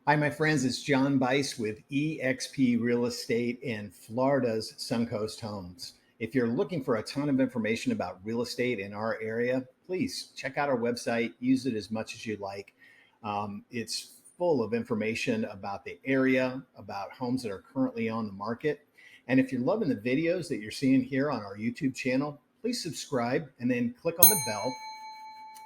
Hi, my friends. It's John Bice with eXp Real Estate in Florida's Suncoast Homes. If you're looking for a ton of information about real estate in our area, please check out our website. Use it as much as you like. It's full of information about the area, about homes that are currently on the market. And if you're loving the videos that you're seeing here on our YouTube channel, please subscribe and then click on the bell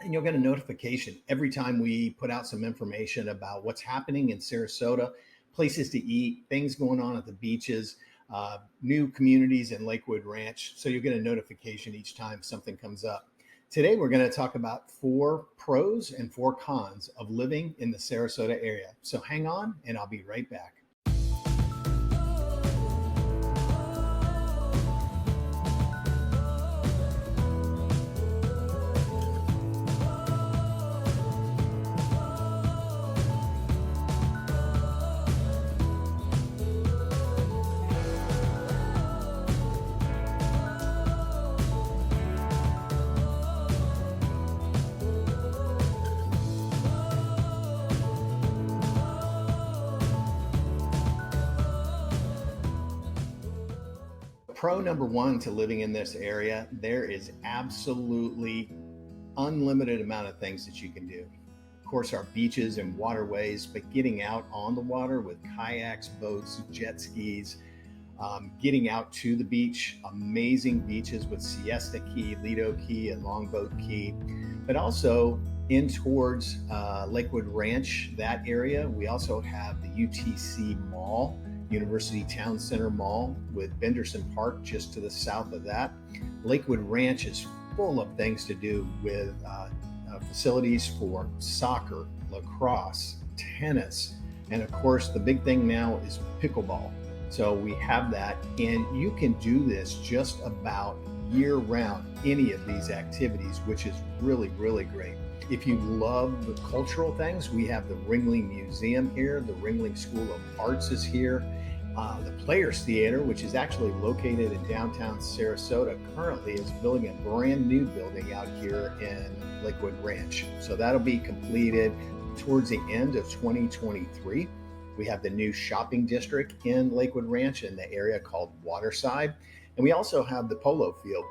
and you'll get a notification every time we put out some information about what's happening in Sarasota, places to eat, things going on at the beaches, new communities in Lakewood Ranch. So you'll get a notification each time something comes up. Today, we're going to talk about 4 pros and 4 cons of living in the Sarasota area. So hang on, and I'll be right back. Pro number 1 to living in this area, there is absolutely unlimited amount of things that you can do. Of course, our beaches and waterways, but getting out on the water with kayaks, boats, jet skis, getting out to the beach, amazing beaches with Siesta Key, Lido Key, and Longboat Key, but also in towards Lakewood Ranch, that area. We also have the UTC Mall, University Town Center Mall, with Benderson Park just to the south of that. Lakewood Ranch is full of things to do with facilities for soccer, lacrosse, tennis, and of course the big thing now is pickleball. So we have that, and you can do this just about year round, any of these activities, which is really, really great. If you love the cultural things, we have the Ringling Museum here. The Ringling School of Arts is here. The Players Theater, which is actually located in downtown Sarasota, currently is building a brand new building out here in Lakewood Ranch. So that'll be completed towards the end of 2023. We have the new shopping district in Lakewood Ranch in the area called Waterside. And we also have the polo field,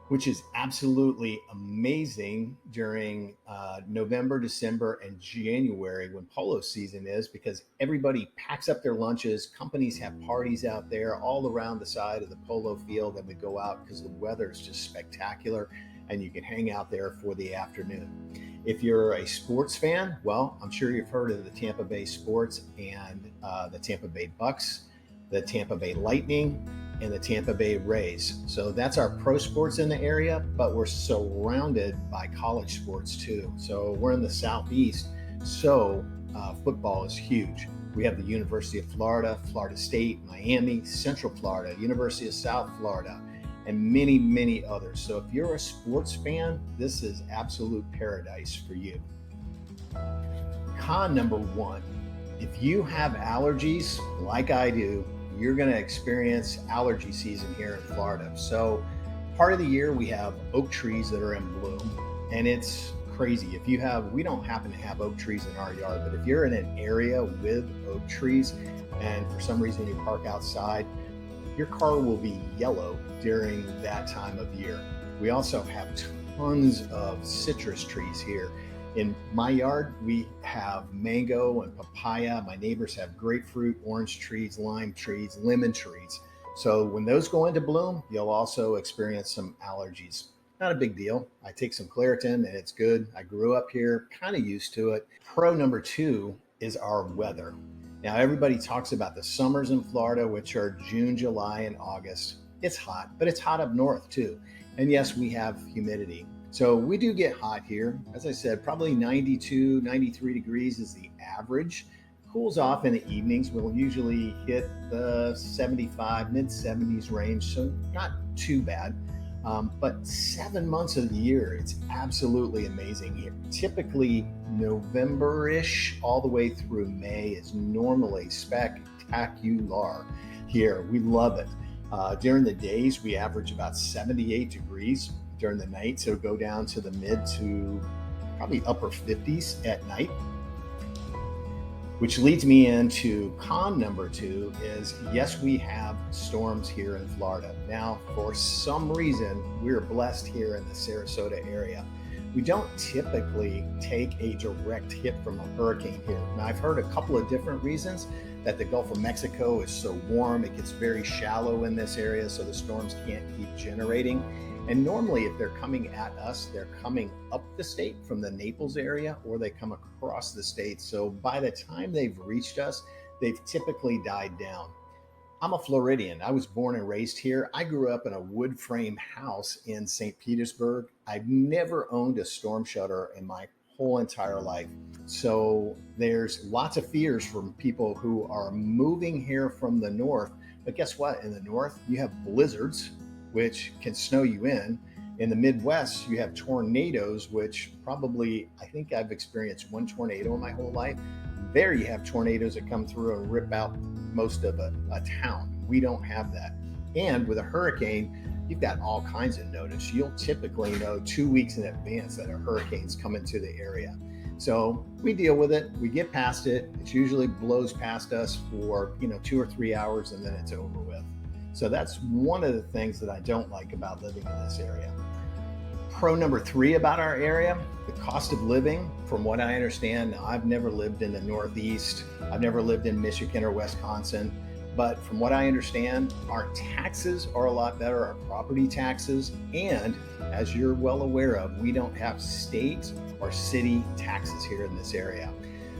which is absolutely amazing during November, December, and January when polo season is, because everybody packs up their lunches. Companies have parties out there all around the side of the polo field, and we go out because the weather is just spectacular, and you can hang out there for the afternoon. If you're a sports fan, well, I'm sure you've heard of the Tampa Bay Sports and the Tampa Bay Bucks, the Tampa Bay Lightning, and the Tampa Bay Rays. So that's our pro sports in the area, but we're surrounded by college sports too. So we're in the Southeast, so football is huge. We have the University of Florida, Florida State, Miami, Central Florida, University of South Florida, and many, many others. So if you're a sports fan, this is absolute paradise for you. Con number 1, if you have allergies like I do, you're going to experience allergy season here in Florida. So part of the year we have oak trees that are in bloom, and it's crazy. We don't happen to have oak trees in our yard, but if you're in an area with oak trees and for some reason you park outside, your car will be yellow during that time of year. We also have tons of citrus trees here. In my yard, we have mango and papaya. My neighbors have grapefruit, orange trees, lime trees, lemon trees. So when those go into bloom, you'll also experience some allergies. Not a big deal. I take some Claritin and it's good. I grew up here, kind of used to it. Pro number 2 is our weather. Now, everybody talks about the summers in Florida, which are June, July, and August. It's hot, but it's hot up north too. And yes, we have humidity. So we do get hot here. As I said, probably 92, 93 degrees is the average. Cools off in the evenings. We'll usually hit the 75, mid 70s range, so not too bad. But 7 months of the year, it's absolutely amazing here. Typically November-ish all the way through May is normally spectacular here. We love it. During the days, we average about 78 degrees. During the night, so go down to the mid to probably upper 50s at night. Which leads me into con number 2 is, yes, we have storms here in Florida. Now, for some reason, we're blessed here in the Sarasota area. We don't typically take a direct hit from a hurricane here. Now, I've heard a couple of different reasons that the Gulf of Mexico is so warm. It gets very shallow in this area, so the storms can't keep generating. And normally, if they're coming at us, they're coming up the state from the Naples area, or they come across the state. So by the time they've reached us, they've typically died down. I'm a Floridian. I was born and raised here. I grew up in a wood frame house in St. Petersburg. I've never owned a storm shelter in my whole entire life. So there's lots of fears from people who are moving here from the north. But guess what? In the north, you have blizzards, which can snow you in. In the Midwest, you have tornadoes, which probably, I think I've experienced one tornado in my whole life. There you have tornadoes that come through and rip out most of a town. We don't have that. And with a hurricane, you've got all kinds of notice. You'll typically know 2 weeks in advance that a hurricane's coming to the area. So we deal with it, we get past it. It usually blows past us for 2 or 3 hours, and then it's over with. So that's one of the things that I don't like about living in this area. Pro number 3 about our area, the cost of living. From what I understand, I've never lived in the Northeast. I've never lived in Michigan or Wisconsin. But from what I understand, our taxes are a lot better, our property taxes. And as you're well aware of, we don't have state or city taxes here in this area.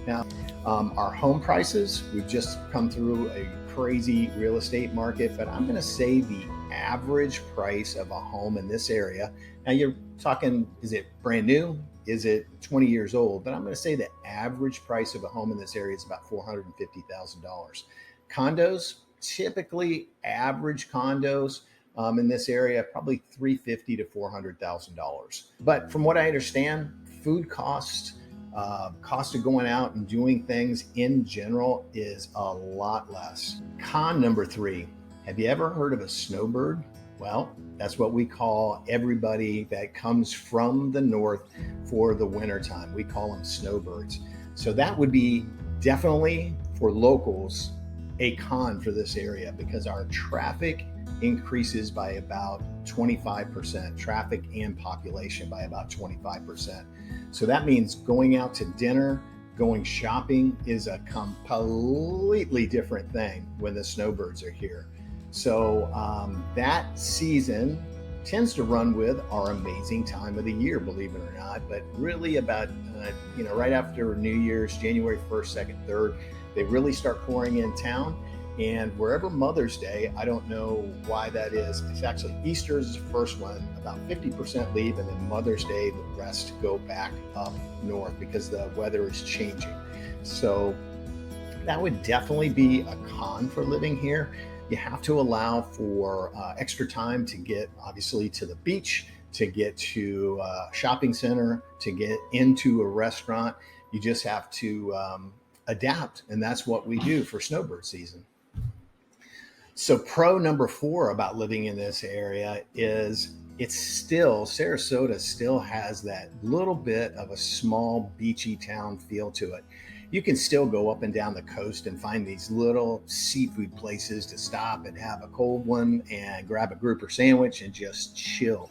Now, our home prices, we've just come through a crazy real estate market, but I'm going to say the average price of a home in this area. Now you're talking, is it brand new? Is it 20 years old? But I'm going to say the average price of a home in this area is about $450,000. Condos, typically average condos in this area, probably $350,000 to $400,000. But from what I understand, food costs, cost of going out and doing things in general is a lot less. Con number 3, have you ever heard of a snowbird? Well, that's what we call everybody that comes from the north for the wintertime. We call them snowbirds. So that would be definitely for locals a con for this area, because our traffic increases by about 25%, traffic and population by about 25%. So that means going out to dinner, going shopping is a completely different thing when the snowbirds are here. So that season tends to run with our amazing time of the year, believe it or not, but really about, right after New Year's, January 1st, 2nd, 3rd, they really start pouring in town. And wherever Mother's Day, I don't know why that is. It's actually Easter is the first one, about 50% leave, and then Mother's Day, the rest go back up north because the weather is changing. So that would definitely be a con for living here. You have to allow for extra time to get, obviously, to the beach, to get to a shopping center, to get into a restaurant. You just have to adapt, and that's what we do for snowbird season. So pro number 4 about living in this area is Sarasota still has that little bit of a small beachy town feel to it. You can still go up and down the coast and find these little seafood places to stop and have a cold one and grab a grouper sandwich and just chill.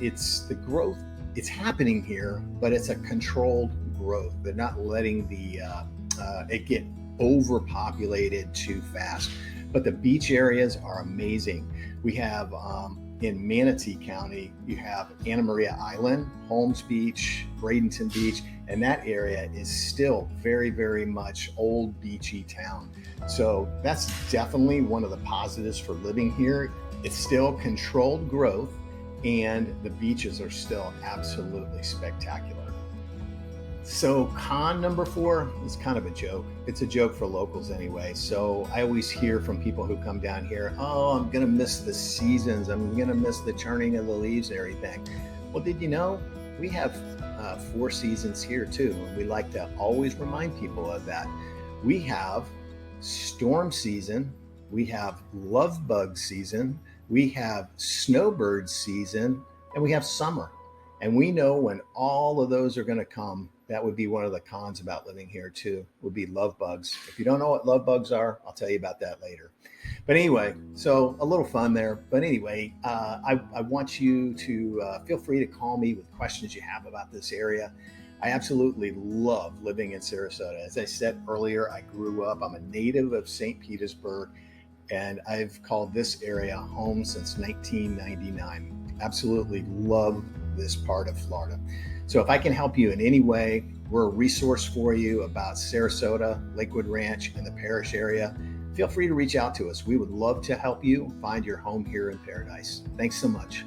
It's the growth, it's happening here, but it's a controlled growth. They're not letting it get overpopulated too fast. But the beach areas are amazing. We have in Manatee County, you have Anna Maria Island, Holmes Beach, Bradenton Beach, and that area is still very, very much old beachy town. So that's definitely one of the positives for living here. It's still controlled growth, and the beaches are still absolutely spectacular. So con number 4 is kind of a joke. It's a joke for locals anyway. So I always hear from people who come down here, oh, I'm going to miss the seasons. I'm going to miss the turning of the leaves and everything. Well, did you know we have 4 seasons here too? And we like to always remind people of that. We have storm season. We have love bug season. We have snowbird season, and we have summer. And we know when all of those are going to come That would be one of the cons about living here too, would be love bugs. If you don't know what love bugs are, I'll tell you about that later. But anyway, so a little fun there. But anyway, I want you to feel free to call me with questions you have about this area. I absolutely love living in Sarasota. As I said earlier, I grew up, I'm a native of St. Petersburg, and I've called this area home since 1999. Absolutely love this part of Florida. So if I can help you in any way, we're a resource for you about Sarasota, Lakewood Ranch, and the parish area. Feel free to reach out to us. We would love to help you find your home here in paradise. Thanks so much.